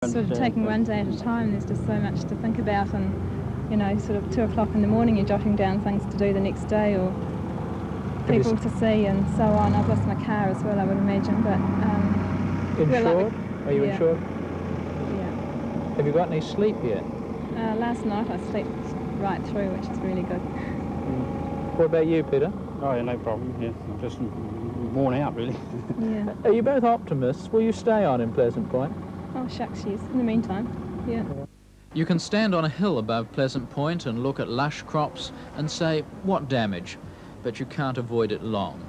Sort of taking one day at a time, there's just so much to think about, and you know, sort of 2 o'clock in the morning you're jotting down things to do the next day or people to see and so on. I've lost my car as well, I would imagine, but... Insured? Are you yeah. insured? Yeah. Have you got any sleep yet? Last night I slept right through, which is really good. What about you, Peter? Oh, yeah, no problem. Yeah, I'm just worn out, really. Yeah. Are you both optimists? Will you stay on in Pleasant Point? Oh, shucks, yes. In the meantime, yeah. You can stand on a hill above Pleasant Point and look at lush crops and say, what damage? But you can't avoid it long.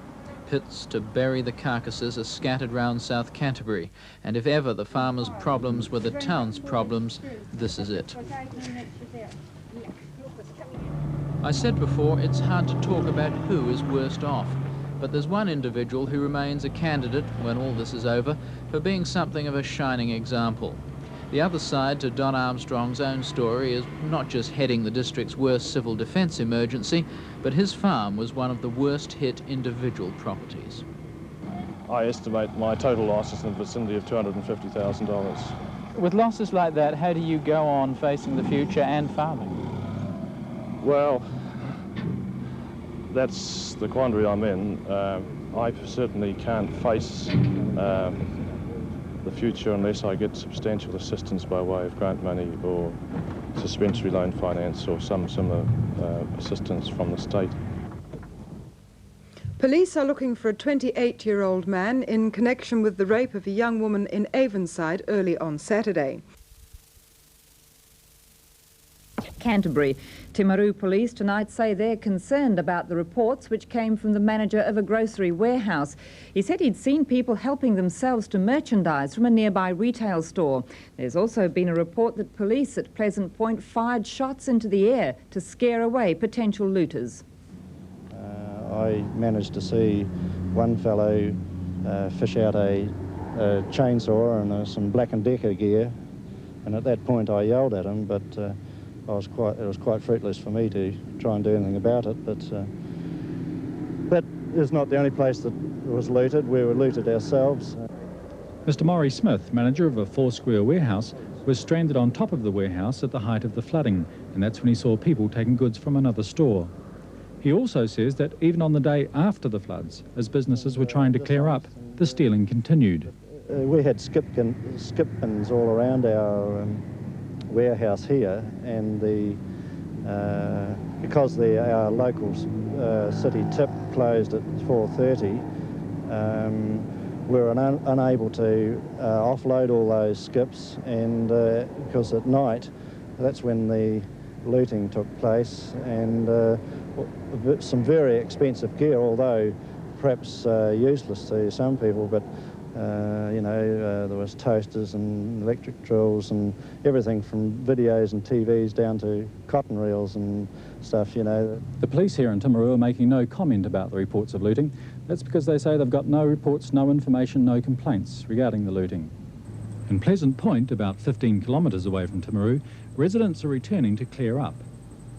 Pits to bury the carcasses are scattered round South Canterbury, and if ever the farmers' problems were the town's problems, this is it. I said before, it's hard to talk about who is worst off, but there's one individual who remains a candidate, when all this is over, for being something of a shining example. The other side to Don Armstrong's own story is not just heading the district's worst civil defence emergency, but his farm was one of the worst hit individual properties. I estimate my total losses in the vicinity of $250,000. With losses like that, how do you go on facing the future and farming? Well, that's the quandary I'm in. I certainly can't face the future unless I get substantial assistance by way of grant money or suspensory loan finance or some similar assistance from the state. Police are looking for a 28-year-old man in connection with the rape of a young woman in Avonside early on Saturday. Canterbury. Timaru police tonight say they're concerned about the reports which came from the manager of a grocery warehouse. He said he'd seen people helping themselves to merchandise from a nearby retail store. There's also been a report that police at Pleasant Point fired shots into the air to scare away potential looters. I managed to see one fellow fish out a chainsaw and some Black & Decker gear, and at that point I yelled at him, but it was quite fruitless for me to try and do anything about it. But that is not the only place that was looted. We were looted ourselves. Mr. Maury Smith, manager of a four-square warehouse, was stranded on top of the warehouse at the height of the flooding, and that's when he saw people taking goods from another store. He also says that even on the day after the floods, as businesses were trying to clear up, the stealing continued. We had skip bins all around our warehouse here, and because our local city tip closed at 4:30, we were unable to offload all those skips, and because at night that's when the looting took place, and some very expensive gear, although perhaps useless to some people, but there was toasters and electric drills and everything from videos and TVs down to cotton reels and stuff, you know. The police here in Timaru are making no comment about the reports of looting. That's because they say they've got no reports, no information, no complaints regarding the looting. In Pleasant Point, about 15 kilometres away from Timaru, residents are returning to clear up.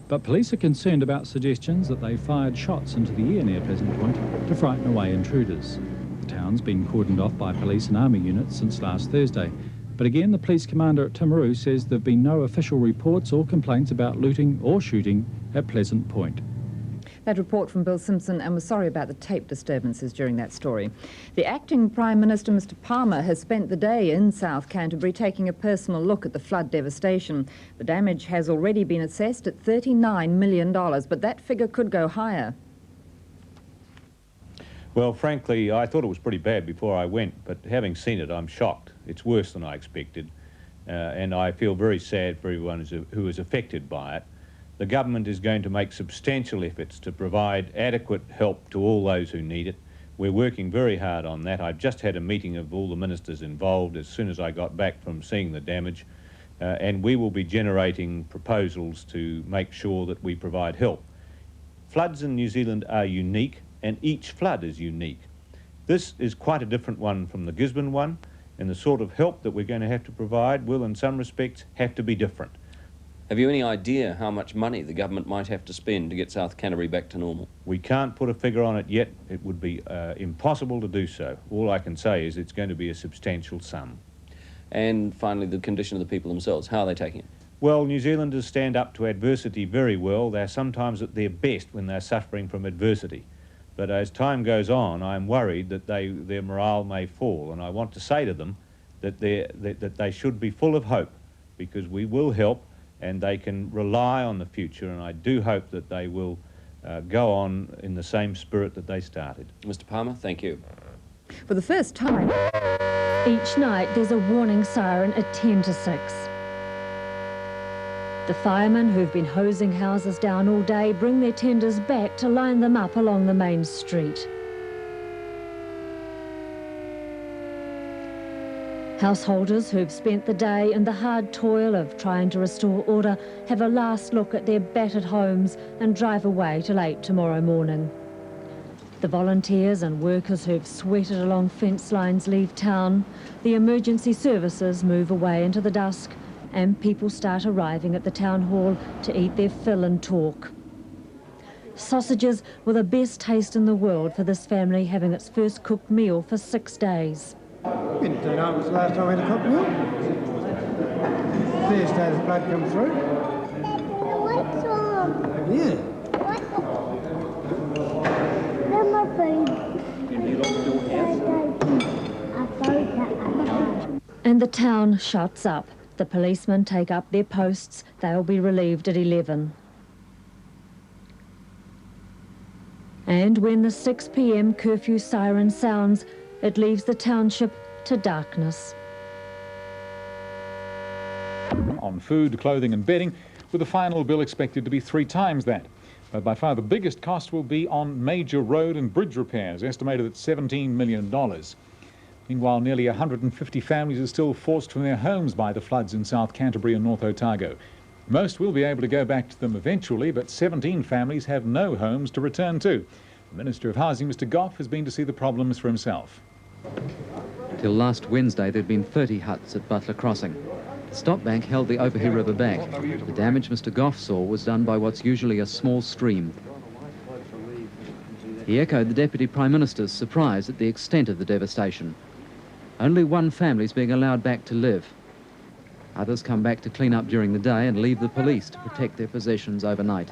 But police are concerned about suggestions that they fired shots into the air near Pleasant Point to frighten away intruders. The town's been cordoned off by police and army units since last Thursday. But again, the police commander at Timaru says there have been no official reports or complaints about looting or shooting at Pleasant Point. That report from Bill Simpson, and we're sorry about the tape disturbances during that story. The acting Prime Minister, Mr Palmer, has spent the day in South Canterbury taking a personal look at the flood devastation. The damage has already been assessed at $39 million, but that figure could go higher. Well, frankly, I thought it was pretty bad before I went, but having seen it, I'm shocked. It's worse than I expected, and I feel very sad for everyone who is affected by it. The government is going to make substantial efforts to provide adequate help to all those who need it. We're working very hard on that. I've just had a meeting of all the ministers involved as soon as I got back from seeing the damage, and we will be generating proposals to make sure that we provide help. Floods in New Zealand are unique, and each flood is unique. This is quite a different one from the Gisborne one, and the sort of help that we're going to have to provide will, in some respects, have to be different. Have you any idea how much money the government might have to spend to get South Canterbury back to normal? We can't put a figure on it yet. It would be impossible to do so. All I can say is it's going to be a substantial sum. and finally the condition of the people themselves. How are they taking it? Well, New Zealanders stand up to adversity very well. They're sometimes at their best when they're suffering from adversity. But as time goes on, I'm worried that their morale may fall, and I want to say to them that they should be full of hope, because we will help and they can rely on the future, and I do hope that they will go on in the same spirit that they started. Mr. Palmer, thank you. For the first time, each night there's a warning siren at 10 to 6. The firemen who've been hosing houses down all day bring their tenders back to line them up along the main street. Householders who've spent the day in the hard toil of trying to restore order have a last look at their battered homes and drive away till 8 tomorrow morning. The volunteers and workers who've sweated along fence lines leave town. The emergency services move away into the dusk, and people start arriving at the town hall to eat their fill and talk. Sausages were the best taste in the world for this family, having its first cooked meal for 6 days. We didn't know it was the last time we had a cooked meal. First day the blood come through. What's wrong? Yeah. Where's my food? Can you lock your house? And the town shuts up. The policemen take up their posts. They'll be relieved at 11. And when the 6 p.m. curfew siren sounds, it leaves the township to darkness. On food, clothing and bedding, with the final bill expected to be 3 times that. But by far the biggest cost will be on major road and bridge repairs, estimated at $17 million. Meanwhile, nearly 150 families are still forced from their homes by the floods in South Canterbury and North Otago. Most will be able to go back to them eventually, but 17 families have no homes to return to. The Minister of Housing, Mr. Goff, has been to see the problems for himself. Till last Wednesday, there'd been 30 huts at Butler Crossing. The stop bank held the Opahi River back. The damage Mr. Goff saw was done by what's usually a small stream. He echoed the Deputy Prime Minister's surprise at the extent of the devastation. Only one family is being allowed back to live. Others come back to clean up during the day and leave the police to protect their possessions overnight.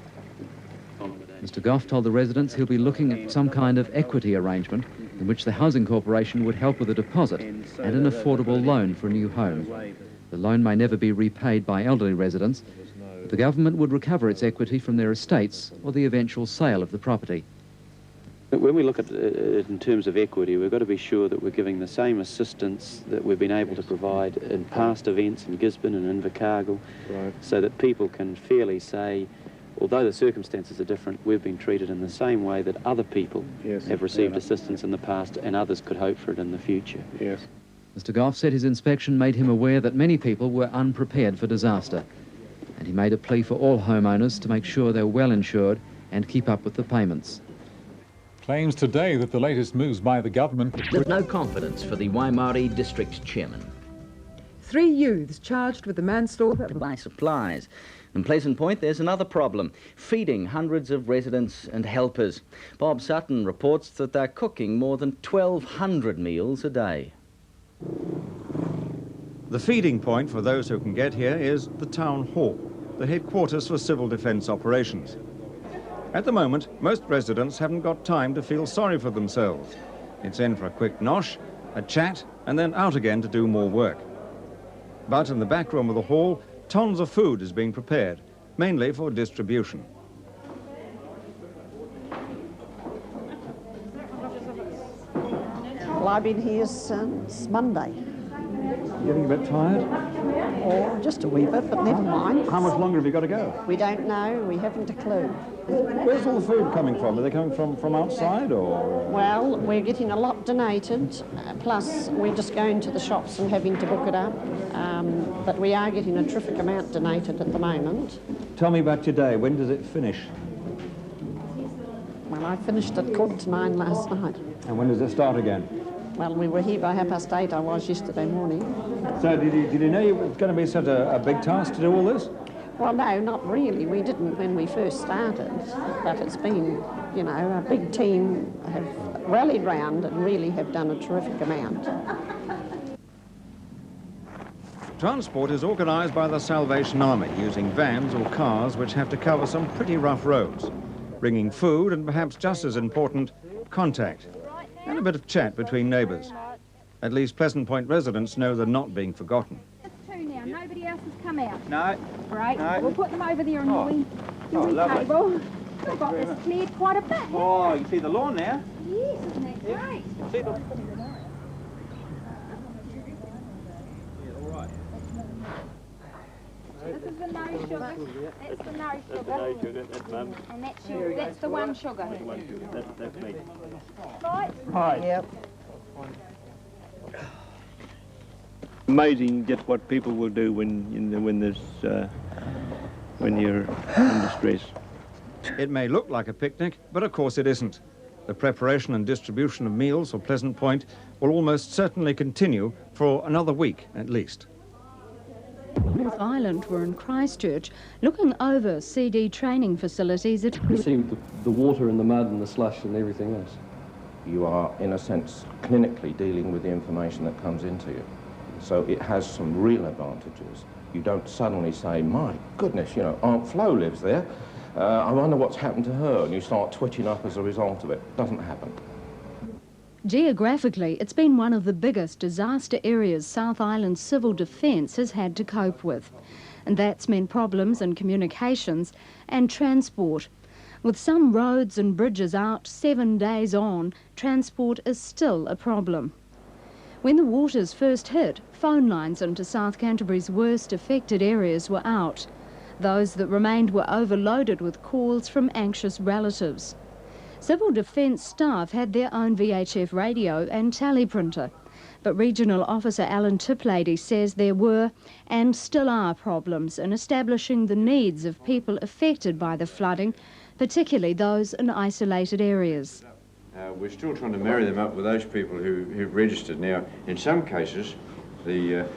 Mr. Goff told the residents he'll be looking at some kind of equity arrangement in which the Housing Corporation would help with a deposit and an affordable loan for a new home. The loan may never be repaid by elderly residents, but the government would recover its equity from their estates or the eventual sale of the property. When we look at it in terms of equity, we've got to be sure that we're giving the same assistance that we've been able to provide in past events in Gisborne and Invercargill, right, so that people can fairly say, although the circumstances are different, we've been treated in the same way that other people have received assistance in the past and others could hope for it in the future. Yes. Mr. Goff said his inspection made him aware that many people were unprepared for disaster, and he made a plea for all homeowners to make sure they're well insured and keep up with the payments. Claims today that the latest moves by the government... There's no confidence for the Waimarie District Chairman. 3 youths charged with the manslaughter... To buy supplies. In Pleasant Point, there's another problem, feeding hundreds of residents and helpers. Bob Sutton reports that they're cooking more than 1,200 meals a day. The feeding point for those who can get here is the Town Hall, the headquarters for civil defence operations. At the moment, most residents haven't got time to feel sorry for themselves. It's in for a quick nosh, a chat, and then out again to do more work. But in the back room of the hall, tons of food is being prepared, mainly for distribution. Well, I've been here since Monday. Getting a bit tired? Or just a wee bit, but never mind. How much longer have you got to go? We don't know. We haven't a clue. Where's all the food coming from? Are they coming from outside or...? Well, we're getting a lot donated, plus we're just going to the shops and having to book it up. But we are getting a terrific amount donated at the moment. Tell me about your day. When does it finish? Well, I finished at 9:15 last night. And when does it start again? Well, we were here by 8:30. I was yesterday morning. So did you know it was going to be such a big task to do all this? Well, no, not really. We didn't when we first started, but it's been, you know, a big team have rallied round and really have done a terrific amount. Transport is organised by the Salvation Army, using vans or cars which have to cover some pretty rough roads, bringing food and, perhaps just as important, contact and a bit of chat between neighbours. At least Pleasant Point residents know they're not being forgotten. Two now. Nobody else has come out. No. Great. No. We'll put them over there on your wee lovely. table. We've got this cleared quite a bit. Oh, you can see the lawn now. Yes, isn't that great? See the... This is the no sugar. That's the no sugar. And that's the one sugar. That's me. Right? Hi. Yep. Amazing just what people will do when you're under stress. It may look like a picnic, but of course it isn't. The preparation and distribution of meals for Pleasant Point will almost certainly continue for another week at least. North Island were in Christchurch looking over CD training facilities at... See the water and the mud and the slush and everything else. You are, in a sense, clinically dealing with the information that comes into you. So it has some real advantages. You don't suddenly say, my goodness, you know, Aunt Flo lives there. I wonder what's happened to her, and you start twitching up as a result of it. Doesn't happen. Geographically, it's been one of the biggest disaster areas South Island Civil Defence has had to cope with. And that's meant problems in communications and transport. With some roads and bridges out 7 days on, transport is still a problem. When the waters first hit, phone lines into South Canterbury's worst affected areas were out. Those that remained were overloaded with calls from anxious relatives. Civil Defence staff had their own VHF radio and teleprinter, but Regional Officer Alan Tiplady says there were and still are problems in establishing the needs of people affected by the flooding, particularly those in isolated areas. We're still trying to marry them up with those people who've registered. Now, in some cases, the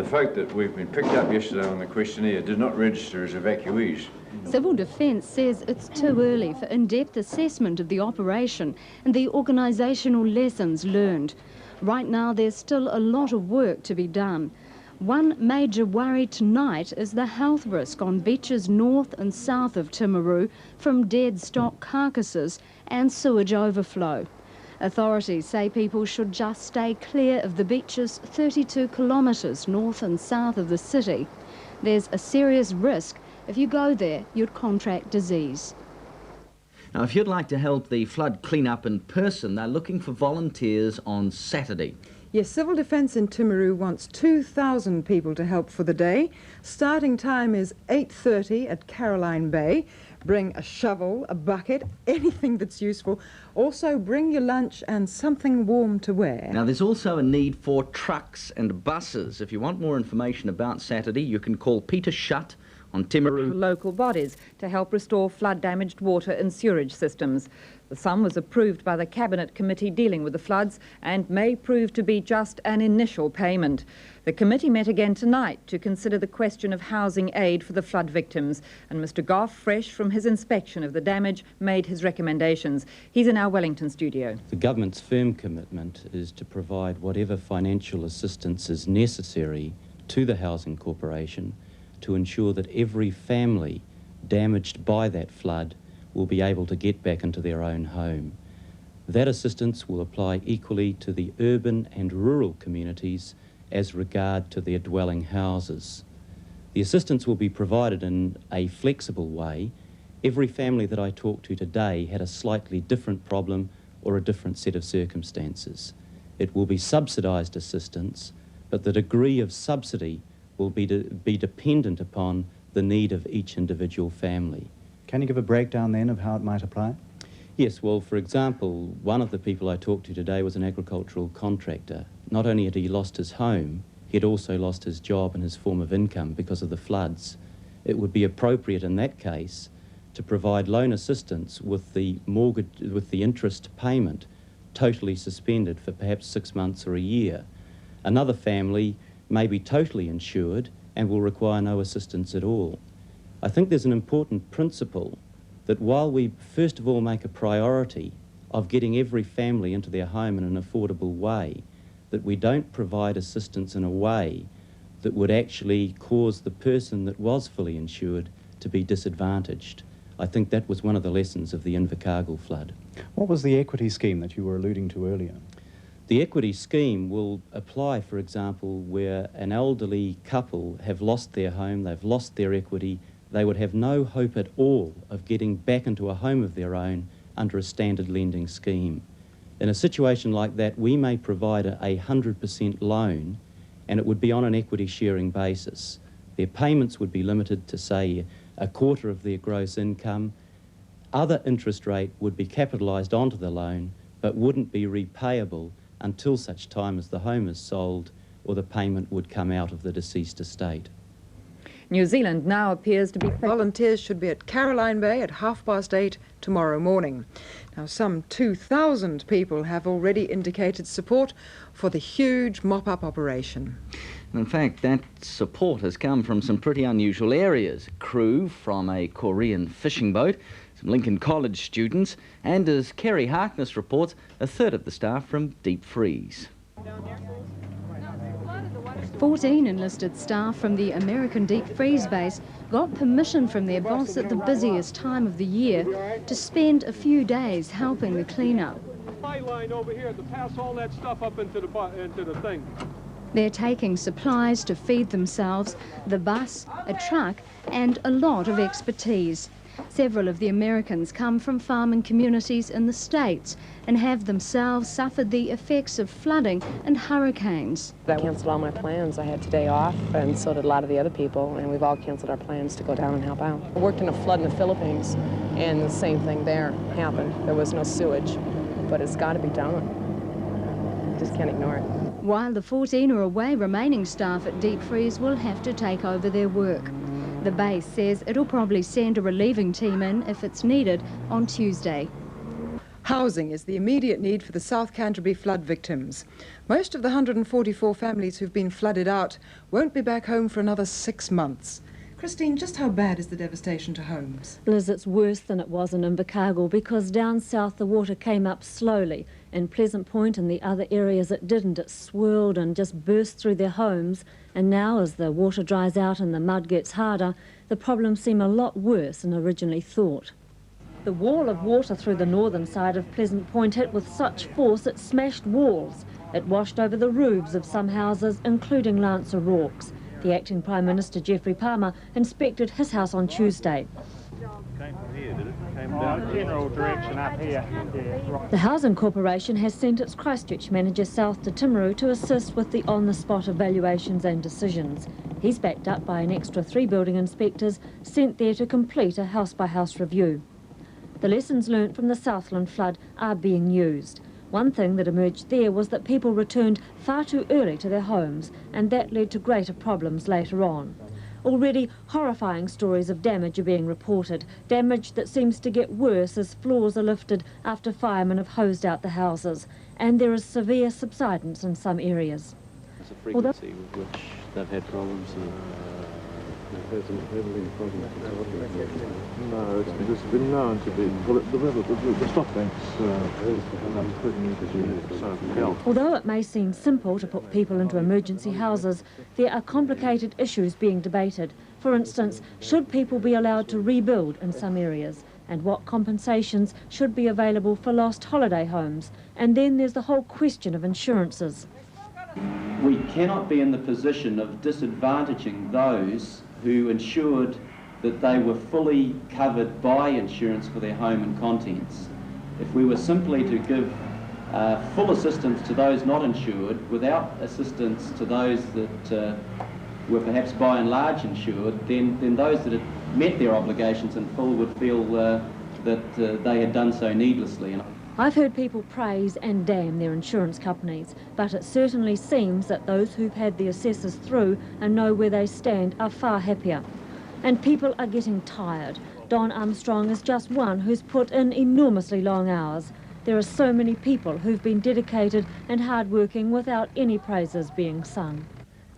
folk that we've been picked up yesterday on the questionnaire did not register as evacuees. Civil Defence says it's too early for in-depth assessment of the operation and the organisational lessons learned. Right now, there's still a lot of work to be done. One major worry tonight is the health risk on beaches north and south of Timaru from dead stock carcasses and sewage overflow. Authorities say people should just stay clear of the beaches 32 kilometres north and south of the city. There's a serious risk if you go there, you'd contract disease. Now, if you'd like to help the flood clean up in person, they're looking for volunteers on Saturday. Yes, Civil Defence in Timaru wants 2,000 people to help for the day. Starting time is 8:30 at Caroline Bay. Bring a shovel, a bucket, anything that's useful. Also, bring your lunch and something warm to wear. Now, there's also a need for trucks and buses. If you want more information about Saturday, you can call Peter Shutt on Timaru. Local bodies to help restore flood-damaged water and sewerage systems. The sum was approved by the Cabinet Committee dealing with the floods and may prove to be just an initial payment. The committee met again tonight to consider the question of housing aid for the flood victims, and Mr Goff, fresh from his inspection of the damage, made his recommendations. He's in our Wellington studio. The government's firm commitment is to provide whatever financial assistance is necessary to the Housing Corporation to ensure that every family damaged by that flood will be able to get back into their own home. That assistance will apply equally to the urban and rural communities as regard to their dwelling houses. The assistance will be provided in a flexible way. Every family that I talked to today had a slightly different problem or a different set of circumstances. It will be subsidised assistance, but the degree of subsidy will be dependent upon the need of each individual family. Can you give a breakdown then of how it might apply? Yes, well, for example, one of the people I talked to today was an agricultural contractor. Not only had he lost his home, he had also lost his job and his form of income because of the floods. It would be appropriate in that case to provide loan assistance with the mortgage, with the interest payment totally suspended for perhaps 6 months or a year. Another family may be totally insured and will require no assistance at all. I think there's an important principle that while we first of all make a priority of getting every family into their home in an affordable way, that we don't provide assistance in a way that would actually cause the person that was fully insured to be disadvantaged. I think that was one of the lessons of the Invercargill flood. What was the equity scheme that you were alluding to earlier? The equity scheme will apply, for example, where an elderly couple have lost their home, they've lost their equity, they would have no hope at all of getting back into a home of their own under a standard lending scheme. In a situation like that, we may provide a 100% loan, and it would be on an equity sharing basis. Their payments would be limited to, say, a quarter of their gross income. Other interest rate would be capitalised onto the loan, but wouldn't be repayable until such time as the home is sold or the payment would come out of the deceased estate. New Zealand now appears to be... Volunteers should be at Caroline Bay at 8:30 tomorrow morning. Now, some 2,000 people have already indicated support for the huge mop-up operation. In fact, that support has come from some pretty unusual areas. Crew from a Korean fishing boat, some Lincoln College students, and as Kerry Harkness reports, a third of the staff from Deep Freeze. 14 enlisted staff from the American Deep Freeze base got permission from their boss at the busiest time of the year to spend a few days helping the clean-up. Line over here to pass all that stuff up into the thing. They're taking supplies to feed themselves, the bus, a truck, and a lot of expertise. Several of the Americans come from farming communities in the States and have themselves suffered the effects of flooding and hurricanes. I cancelled all my plans. I had today off, and so did a lot of the other people, and we've all cancelled our plans to go down and help out. I worked in a flood in the Philippines, and the same thing there happened. There was no sewage, but it's got to be done. Just can't ignore it. While the 14 are away, remaining staff at Deep Freeze will have to take over their work. The base says it'll probably send a relieving team in if it's needed on Tuesday. Housing is the immediate need for the South Canterbury flood victims. Most of the 144 families who've been flooded out won't be back home for another 6 months. Christine, just how bad is the devastation to homes? Liz, it's worse than it was in Invercargill because down south the water came up slowly. In Pleasant Point and the other areas it didn't. It swirled and just burst through their homes. And now as the water dries out and the mud gets harder, the problems seem a lot worse than originally thought. The wall of water through the northern side of Pleasant Point hit with such force it smashed walls. It washed over the roofs of some houses, including Lance O'Rourke's. The acting Prime Minister, Geoffrey Palmer, inspected his house on Tuesday. Came from here, did it? Came down general direction up here. Yeah, right. The Housing Corporation has sent its Christchurch manager south to Timaru to assist with the on-the-spot evaluations and decisions. He's backed up by an extra 3 building inspectors sent there to complete a house-by-house review. The lessons learnt from the Southland flood are being used. One thing that emerged there was that people returned far too early to their homes, and that led to greater problems later on. Already, horrifying stories of damage are being reported, damage that seems to get worse as floors are lifted after firemen have hosed out the houses, and there is severe subsidence in some areas. There's a frequency with which they've had problems. No, it's been known to be. Well, the stock banks Although it may seem simple to put people into emergency houses, there are complicated issues being debated. For instance, should people be allowed to rebuild in some areas? And what compensations should be available for lost holiday homes? And then there's the whole question of insurances. We cannot be in the position of disadvantaging those who ensured that they were fully covered by insurance for their home and contents. If we were simply to give full assistance to those not insured without assistance to those that were perhaps by and large insured, then those that had met their obligations in full would feel that they had done so needlessly. I've heard people praise and damn their insurance companies, but it certainly seems that those who've had the assessors through and know where they stand are far happier. And people are getting tired. Don Armstrong is just one who's put in enormously long hours. There are so many people who've been dedicated and hard-working without any praises being sung.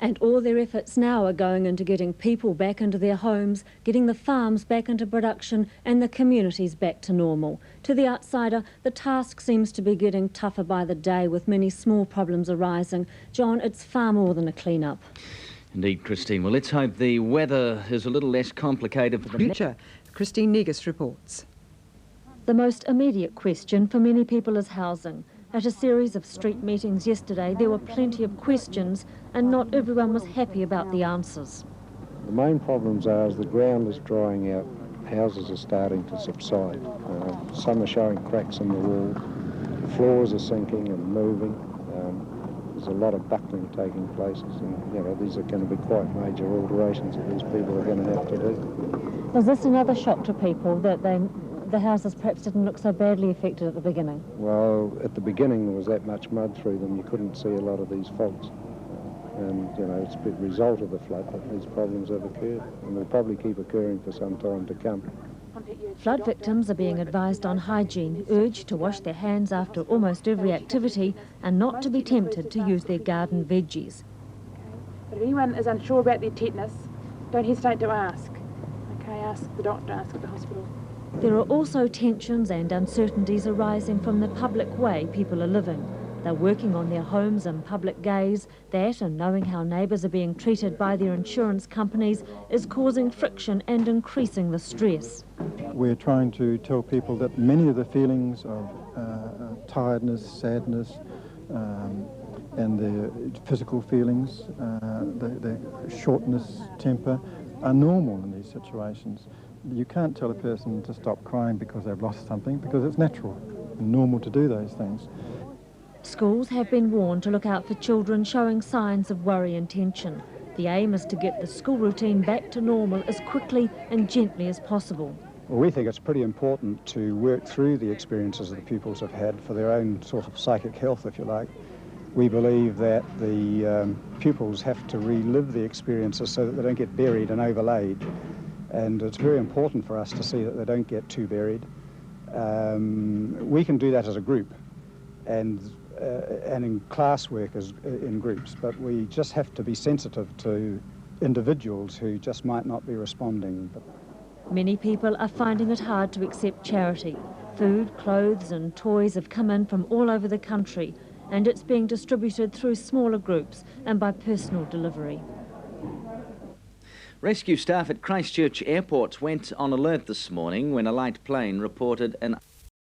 And all their efforts now are going into getting people back into their homes, getting the farms back into production and the communities back to normal. To the outsider, the task seems to be getting tougher by the day with many small problems arising. John, it's far more than a clean-up. Indeed, Christine. Well, let's hope the weather is a little less complicated for the future. Christine Negus reports. The most immediate question for many people is housing. At a series of street meetings yesterday, there were plenty of questions and not everyone was happy about the answers. The main problems are as the ground is drying out, houses are starting to subside. Some are showing cracks in the wall, floors are sinking and moving. There's a lot of buckling taking place, and these are going to be quite major alterations that these people are going to have to do. Was this another shock to people that the houses perhaps didn't look so badly affected at the beginning? Well, at the beginning there was that much mud through them, you couldn't see a lot of these faults. And, it's a result of the flood that these problems have occurred, and will probably keep occurring for some time to come. Flood victims are being advised on hygiene, urged to wash their hands after almost every activity and not to be tempted to use their garden veggies. But if anyone is unsure about their tetanus, don't hesitate to ask. Okay, ask the doctor, ask at the hospital. There are also tensions and uncertainties arising from the public way people are living. They're working on their homes and public gaze. That and knowing how neighbours are being treated by their insurance companies is causing friction and increasing the stress. We're trying to tell people that many of the feelings of tiredness, sadness, and the physical feelings, the shortness, temper, are normal in these situations. You can't tell a person to stop crying because they've lost something, because it's natural and normal to do those things. Schools have been warned to look out for children showing signs of worry and tension. The aim is to get the school routine back to normal as quickly and gently as possible. Well, we think it's pretty important to work through the experiences that the pupils have had for their own sort of psychic health, if you like. We believe that the pupils have to relive the experiences so that they don't get buried and overlaid. And it's very important for us to see that they don't get too buried. We can do that as a group and in classwork as in groups, but we just have to be sensitive to individuals who just might not be responding. Many people are finding it hard to accept charity. Food, clothes and toys have come in from all over the country, and it's being distributed through smaller groups and by personal delivery. Rescue staff at Christchurch Airport went on alert this morning when a light plane reported an